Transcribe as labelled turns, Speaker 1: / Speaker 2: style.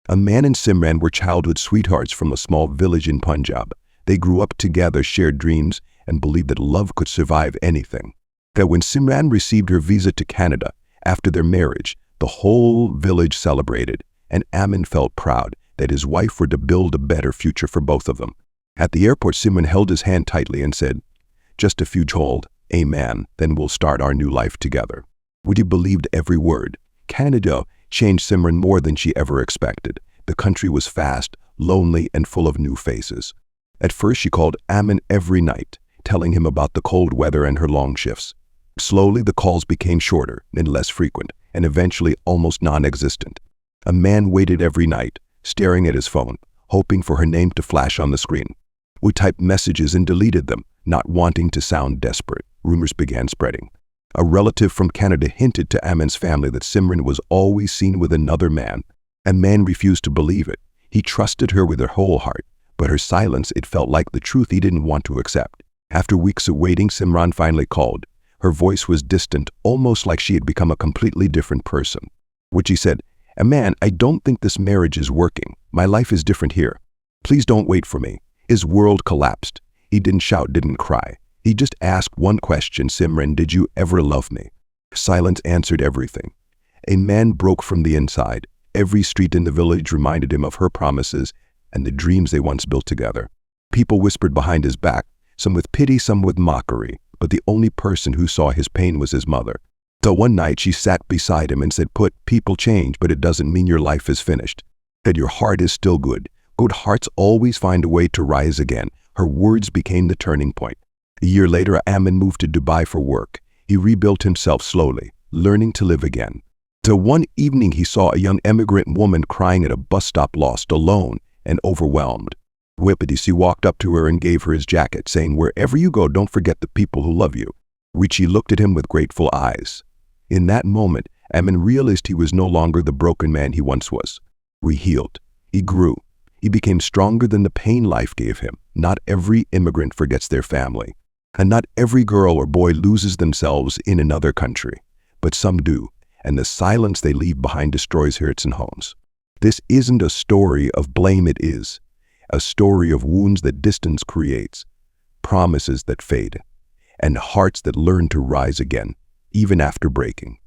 Speaker 1: Aman and Simran were childhood sweethearts from a small village in Punjab. They grew up together, shared dreams, and believed that love could survive anything. That when Simran received her visa to Canada after their marriage, the whole village celebrated, and Aman felt proud that his wife would to build a better future for both of them. At the airport, Simran held his hand tightly and said, "Just a few hold, amen, then we'll start our new life together." Woody believed every word. Canada changed Simran more than she ever expected. The country was fast, lonely, and full of new faces. At first, she called Aman every night, telling him about the cold weather and her long shifts. Slowly, the calls became shorter and less frequent, and eventually almost non-existent. Aman waited every night, staring at his phone, hoping for her name to flash on the screen. We typed messages and deleted them, not wanting to sound desperate. Rumors began spreading. A relative from Canada hinted to Aman's family that Simran was always seen with another man. Aman refused to believe it. He trusted her with her whole heart, but her silence, it felt like the truth he didn't want to accept. After weeks of waiting, Simran finally called. Her voice was distant, almost like she had become a completely different person. She said, "Aman, I don't think this marriage is working. My life is different here. Please don't wait for me." His world collapsed. He didn't shout, didn't cry. He just asked one question, "Simran, did you ever love me?" Silence answered everything. A man broke from the inside. Every street in the village reminded him of her promises and the dreams they once built together. People whispered behind his back, some with pity, some with mockery, but the only person who saw his pain was his mother. So one night she sat beside him and said, "People change, but it doesn't mean your life is finished. That your heart is still good. Good hearts always find a way to rise again." Her words became the turning point. A year later, Aman moved to Dubai for work. He rebuilt himself slowly, learning to live again. So one evening he saw a young immigrant woman crying at a bus stop, lost, alone, and overwhelmed. He walked up to her and gave her his jacket, saying, "Wherever you go, don't forget the people who love you." Richie looked at him with grateful eyes. In that moment, Aman realized he was no longer the broken man he once was. He healed. He grew. He became stronger than the pain life gave him. Not every immigrant forgets their family. And not every girl or boy loses themselves in another country. But some do, and the silence they leave behind destroys hearts and homes. This isn't a story of blame, it is a story of wounds that distance creates, promises that fade, and hearts that learn to rise again, even after breaking.